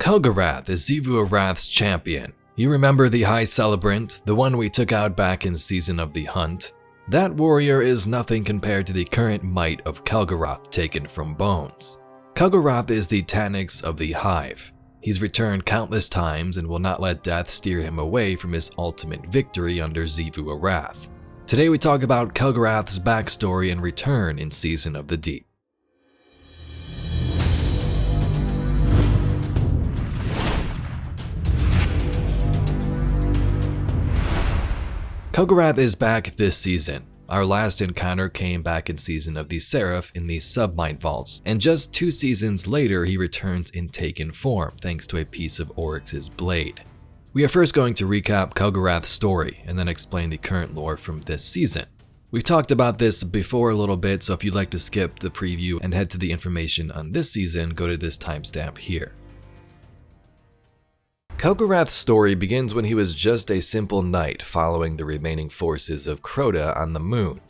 Kelgorath is Xivu Arath's champion. You remember the High Celerant, the one we took out back in Season of the Hunt? That warrior is nothing compared to the current might of Kelgorath taken from Bones. Kelgorath is the Taniks of the Hive. He's returned countless times and will not let death steer him away from his ultimate victory under Xivu Arath. Today we talk about Kelgorath's backstory and return in Season of the Deep. Kelgorath is back this season. Our last encounter came back in Season of the Seraph in the Submine Vaults, and just 2 seasons later he returns in taken form thanks to a piece of Oryx's blade. We are first going to recap Kelgorath's story and then explain the current lore from this season. We've talked about this before a little bit, so if you'd like to skip the preview and head to the information on this season, go to this timestamp here. Kelgorath's story begins when he was just a simple knight following the remaining forces of Crota on the moon.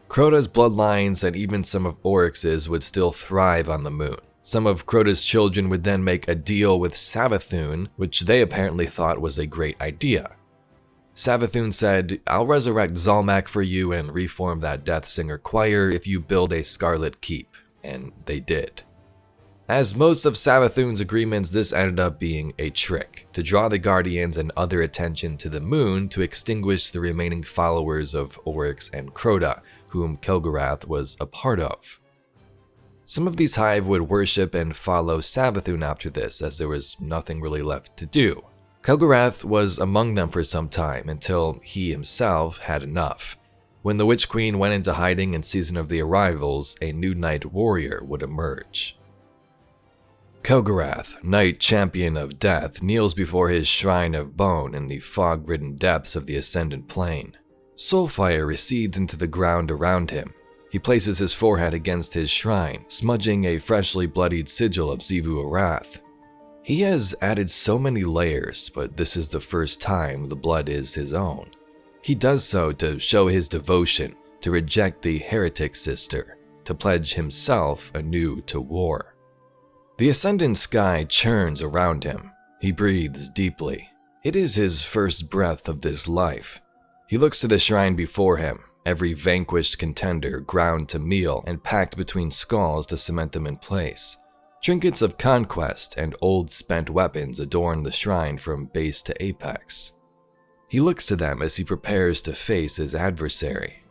Crota's bloodlines and even some of Oryx's would still thrive on the moon. Some of Crota's children would then make a deal with Savathun, which they apparently thought was a great idea. Savathun said, "I'll resurrect Zalmak for you and reform that Death Singer choir if you build a Scarlet Keep," and they did. As most of Savathun's agreements, this ended up being a trick to draw the Guardians and other attention to the moon to extinguish the remaining followers of Oryx and Crota, whom Kelgorath was a part of. Some of these Hive would worship and follow Savathun after this, as there was nothing really left to do. Kelgorath was among them for some time until he himself had enough. When the Witch Queen went into hiding in Season of the Arrivals, a new Knight Warrior would emerge. Kelgorath, Knight Champion of Death, kneels before his Shrine of Bone in the fog-ridden depths of the Ascendant Plane. Soulfire recedes into the ground around him. He places his forehead against his shrine, smudging a freshly bloodied sigil of Xivu Arath. He has added so many layers, but this is the first time the blood is his own. He does so to show his devotion, to reject the heretic sister, to pledge himself anew to war. The ascendant sky churns around him. He breathes deeply. It is his first breath of this life. He looks to the shrine before him, every vanquished contender ground to meal and packed between skulls to cement them in place. Trinkets of conquest and old spent weapons adorn the shrine from base to apex. He looks to them as he prepares to face his adversary.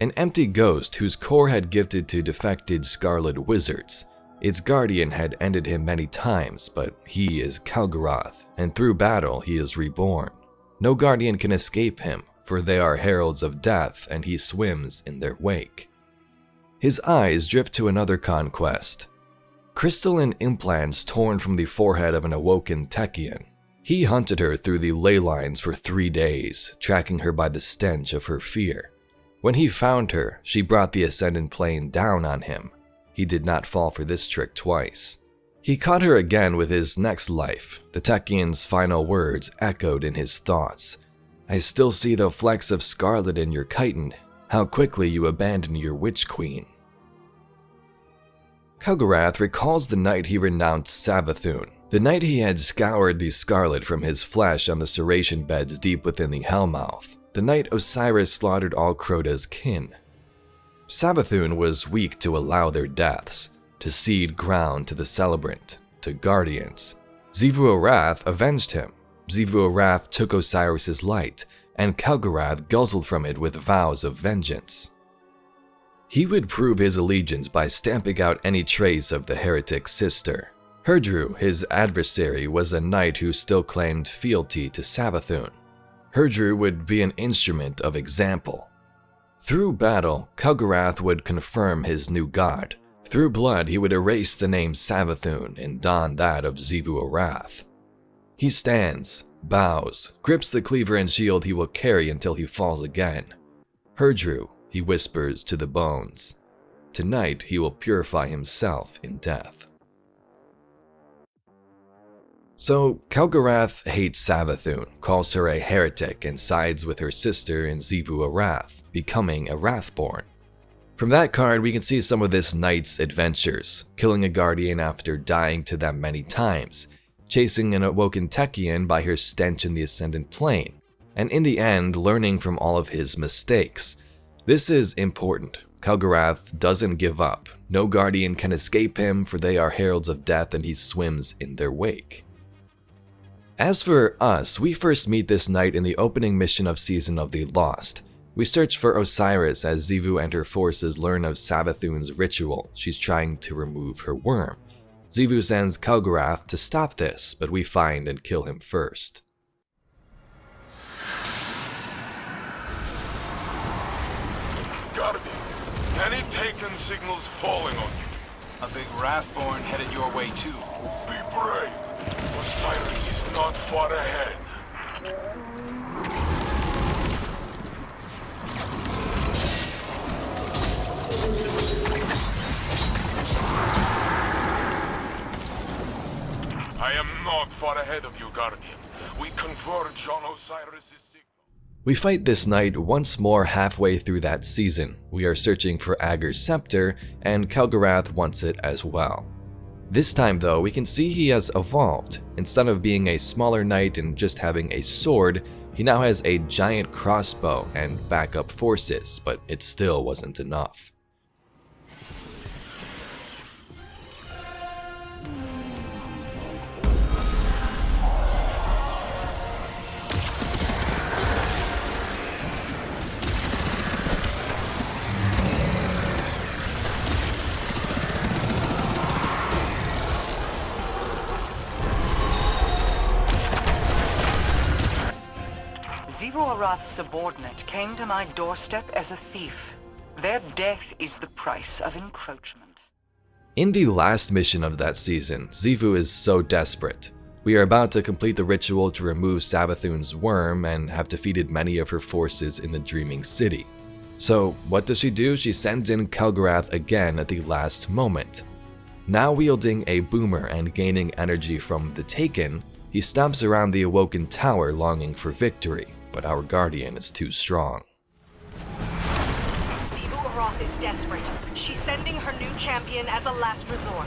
An empty ghost whose core had gifted to defected scarlet wizards. Its guardian had ended him many times, but he is Kelgorath, and through battle he is reborn. No guardian can escape him, for they are heralds of death and he swims in their wake. His eyes drift to another conquest. Crystalline implants torn from the forehead of an awoken Techian. He hunted her through the ley lines for 3 days, tracking her by the stench of her fear. When he found her, she brought the Ascendant Plane down on him. He did not fall for this trick twice. He caught her again with his next life. The Techian's final words echoed in his thoughts. "I still see the flecks of scarlet in your chitin. How quickly you abandoned your Witch Queen." Kelgorath recalls the night he renounced Savathun, the night he had scoured the scarlet from his flesh on the serration beds deep within the Hellmouth, the night Osiris slaughtered all Crota's kin. Savathun was weak to allow their deaths, to cede ground to the Celebrant, to Guardians. Xivu Arath avenged him. Xivu Arath took Osiris's light, and Kelgorath guzzled from it with vows of vengeance. He would prove his allegiance by stamping out any trace of the heretic sister. Herdru, his adversary, was a knight who still claimed fealty to Savathun. Herdru would be an instrument of example. Through battle, Kelgorath would confirm his new god. Through blood, he would erase the name Savathun and don that of Xivu Arath. He stands, bows, grips the cleaver and shield he will carry until he falls again. Herdru, he whispers to the bones. Tonight he will purify himself in death. So, Kelgorath hates Savathun, calls her a heretic, and sides with her sister in Xivu Arath, becoming a Wrathborn. From that card, we can see some of this knight's adventures, killing a guardian after dying to them many times. chasing an awoken Techian by her stench in the Ascendant Plane, and in the end learning from all of his mistakes. This is important. Kelgorath doesn't give up. No Guardian can escape him, for they are heralds of death and he swims in their wake. As for us, we first meet this knight in the opening mission of Season of the Lost. We search for Osiris as Xivu and her forces learn of Savathun's ritual. She's trying to remove her worm. Xivu sends Kelgorath to stop this, but we find and kill him first. Guardian, any taken signals falling on you? A big Wrathborn headed your way too. Be brave. Osiris is not far ahead. I am not far ahead of you, Guardian. We converge on Osiris' signal. We fight this knight once more halfway through that season. We are searching for Agger's scepter, and Kelgorath wants it as well. This time though, we can see he has evolved. Instead of being a smaller knight and just having a sword, he now has a giant crossbow and backup forces, but it still wasn't enough. Xivu Arath's subordinate came to my doorstep as a thief. Their death is the price of encroachment. In the last mission of that season, Xivu is so desperate. We are about to complete the ritual to remove Savathun's worm and have defeated many of her forces in the Dreaming City. So what does she do? She sends in Kelgorath again at the last moment. Now wielding a boomer and gaining energy from the Taken, he stomps around the Awoken Tower longing for victory, but our Guardian is too strong. Xivu Arath is desperate. She's sending her new champion as a last resort.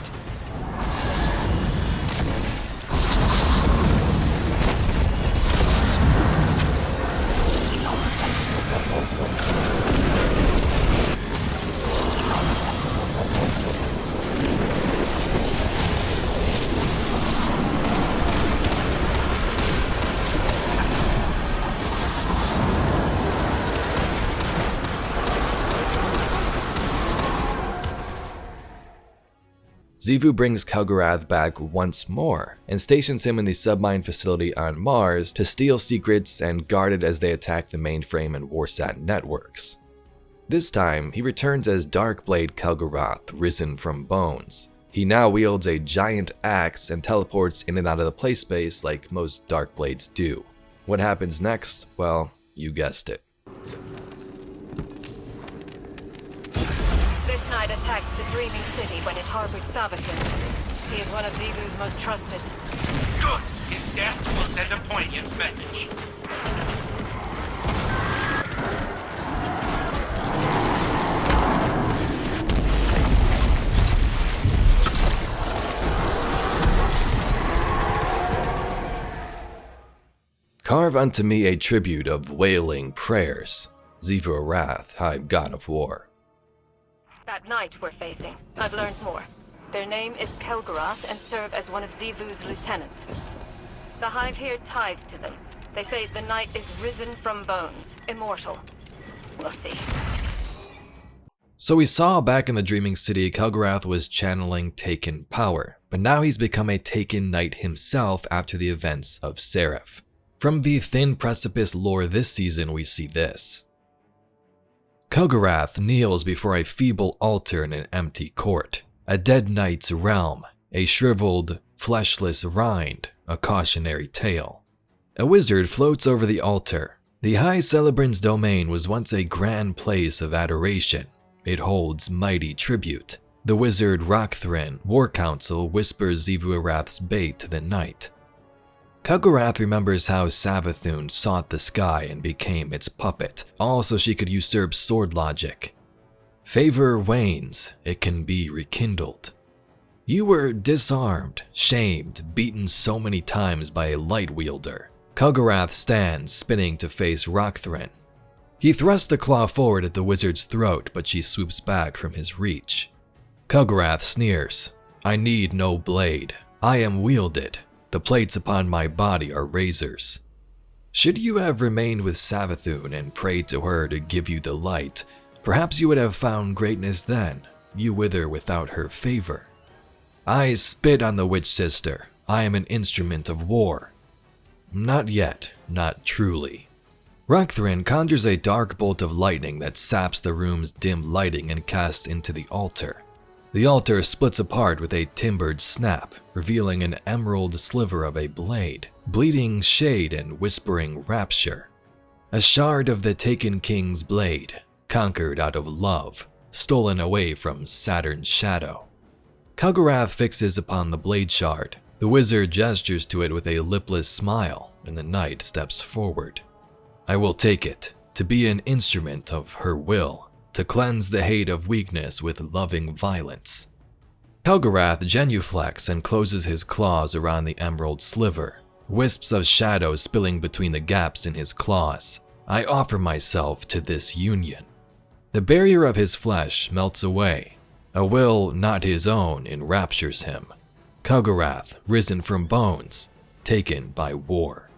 Xivu brings Kelgorath back once more and stations him in the submine facility on Mars to steal secrets and guard it as they attack the mainframe and Warsat networks. This time, he returns as Darkblade Kelgorath, risen from bones. He now wields a giant axe and teleports in and out of the playspace like most Darkblades do. What happens next? Well, you guessed it. This knight attacked the Dreaming City when it harbored Savathun. He is one of Xivu's most trusted. Good! His death will send a poignant message. Carve unto me a tribute of wailing prayers. Xivu Arath, Hive God of War. That knight we're facing, I've learned more. Their name is Kelgorath and serve as one of Xivu's lieutenants. The Hive here tithe to them. They say the knight is risen from bones, immortal. We'll see. So we saw back in the Dreaming City, Kelgorath was channeling Taken power, but now he's become a Taken knight himself after the events of Seraph. From the Thin Precipice lore this season, we see this. Kelgorath kneels before a feeble altar in an empty court, a dead knight's realm, a shriveled, fleshless rind, a cautionary tale. A wizard floats over the altar. The High Celerant's domain was once a grand place of adoration. It holds mighty tribute. The wizard Rockthrin, War Council, whispers Xivu Arath's bait to the knight. Kelgorath remembers how Savathun sought the sky and became its puppet, all so she could usurp sword logic. Favor wanes, it can be rekindled. You were disarmed, shamed, beaten so many times by a light wielder. Kelgorath stands, spinning to face Rockthrin. He thrusts a claw forward at the wizard's throat, but she swoops back from his reach. Kelgorath sneers. I need no blade. I am wielded. The plates upon my body are razors. Should you have remained with Savathun and prayed to her to give you the light, perhaps you would have found greatness then. You wither without her favor. I spit on the witch sister. I am an instrument of war. Not yet, not truly. Rockthrin conjures a dark bolt of lightning that saps the room's dim lighting and casts into the altar. The altar splits apart with a timbered snap, revealing an emerald sliver of a blade, bleeding shade and whispering rapture. A shard of the taken king's blade, conquered out of love, stolen away from Saturn's shadow. Kelgorath fixes upon the blade shard. The wizard gestures to it with a lipless smile, and the knight steps forward. I will take it, to be an instrument of her will, to cleanse the hate of weakness with loving violence. Kelgorath genuflects and closes his claws around the emerald sliver, wisps of shadow spilling between the gaps in his claws. I offer myself to this union. The barrier of his flesh melts away. A will not his own enraptures him. Kelgorath, risen from bones, taken by war.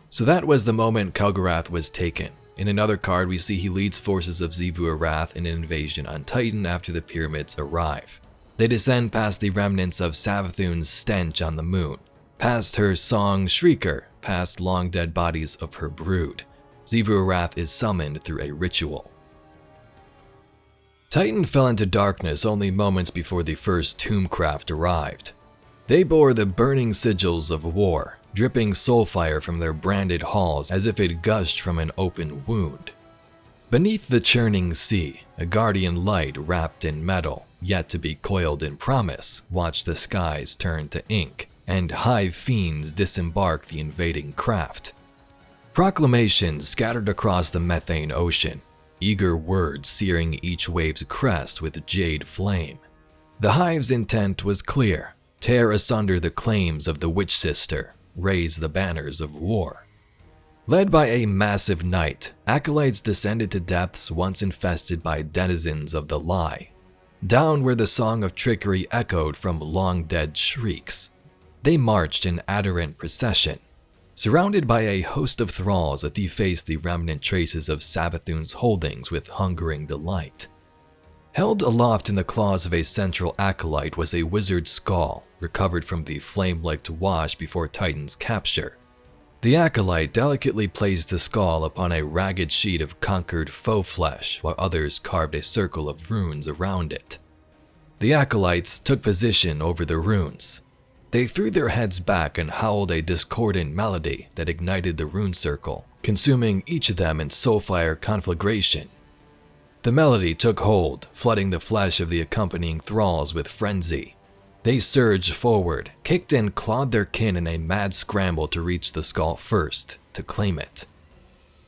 So that was the moment Kelgorath was taken. In another card, we see he leads forces of Xivu Arath in an invasion on Titan after the pyramids arrive. They descend past the remnants of Savathun's stench on the moon, past her song Shrieker, past long dead bodies of her brood. Xivu Arath is summoned through a ritual. Titan fell into darkness only moments before the first Tombcraft arrived. They bore the burning sigils of war, dripping soulfire from their branded halls as if it gushed from an open wound. Beneath the churning sea, a guardian light wrapped in metal, yet to be coiled in promise, watched the skies turn to ink, and Hive fiends disembark the invading craft. Proclamations scattered across the methane ocean, eager words searing each wave's crest with jade flame. The Hive's intent was clear: tear asunder the claims of the Witch Sister, raise the banners of war. Led by a massive knight, acolytes descended to depths once infested by denizens of the lie, down where the song of trickery echoed from long-dead shrieks. They marched in adherent procession, surrounded by a host of thralls that defaced the remnant traces of Savathun's holdings with hungering delight. Held aloft in the claws of a central acolyte was a wizard's skull, recovered from the flame-licked wash before Titan's capture. The acolyte delicately placed the skull upon a ragged sheet of conquered faux flesh, while others carved a circle of runes around it. The acolytes took position over the runes. They threw their heads back and howled a discordant melody that ignited the rune circle, consuming each of them in soulfire conflagration. The melody took hold, flooding the flesh of the accompanying thralls with frenzy. They surged forward, kicked and clawed their kin in a mad scramble to reach the skull first, to claim it.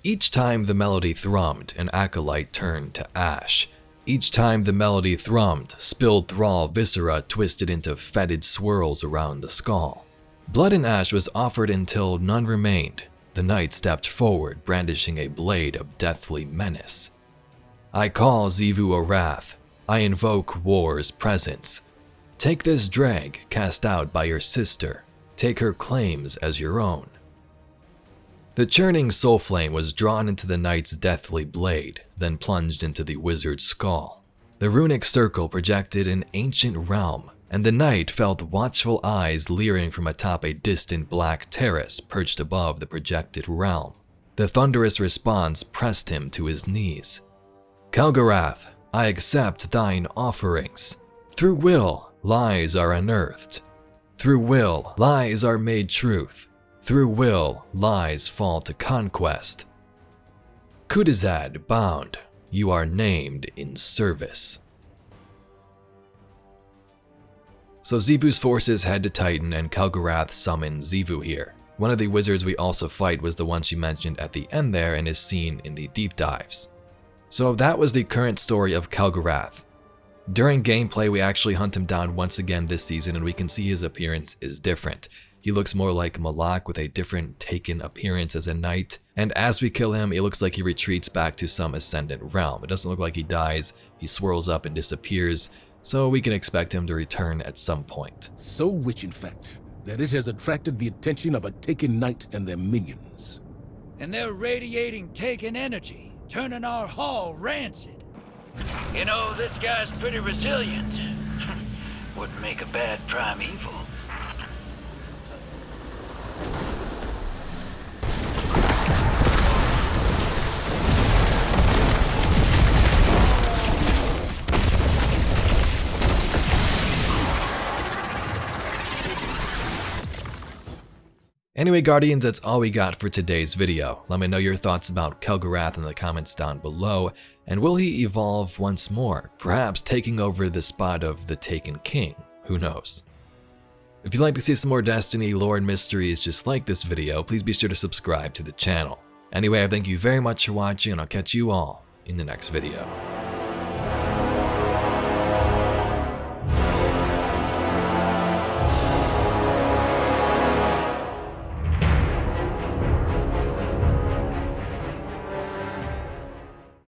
Each time the melody thrummed, an acolyte turned to ash. Each time the melody thrummed, spilled thrall viscera twisted into fetid swirls around the skull. Blood and ash was offered until none remained. The knight stepped forward, brandishing a blade of deathly menace. I call Xivu Arath. I invoke war's presence. Take this drag cast out by your sister. Take her claims as your own. The churning soul flame was drawn into the knight's deathly blade, then plunged into the wizard's skull. The runic circle projected an ancient realm, and the knight felt watchful eyes leering from atop a distant black terrace perched above the projected realm. The thunderous response pressed him to his knees. Kelgorath, I accept thine offerings. Through will, lies are unearthed. Through will, lies are made truth. Through will, lies fall to conquest. Kudazad bound, you are named in service. So Xivu's forces head to Titan and Kelgorath summons Xivu here. One of the wizards we also fight was the one she mentioned at the end there and is seen in the deep dives. So that was the current story of Kelgorath. During gameplay, we actually hunt him down once again this season, and we can see his appearance is different. He looks more like Malak with a different Taken appearance as a knight, and as we kill him, it looks like he retreats back to some Ascendant realm. It doesn't look like he dies, he swirls up and disappears, so we can expect him to return at some point. So rich in fact, that it has attracted the attention of a Taken knight and their minions. And they're radiating Taken energy, turning our hall rancid. You know, this guy's pretty resilient. Wouldn't make a bad primeval. Anyway, Guardians, that's all we got for today's video. Let me know your thoughts about Kelgorath in the comments down below, and will he evolve once more, perhaps taking over the spot of the Taken King? Who knows? If you'd like to see some more Destiny lore and mysteries just like this video, please be sure to subscribe to the channel. Anyway, I thank you very much for watching, and I'll catch you all in the next video.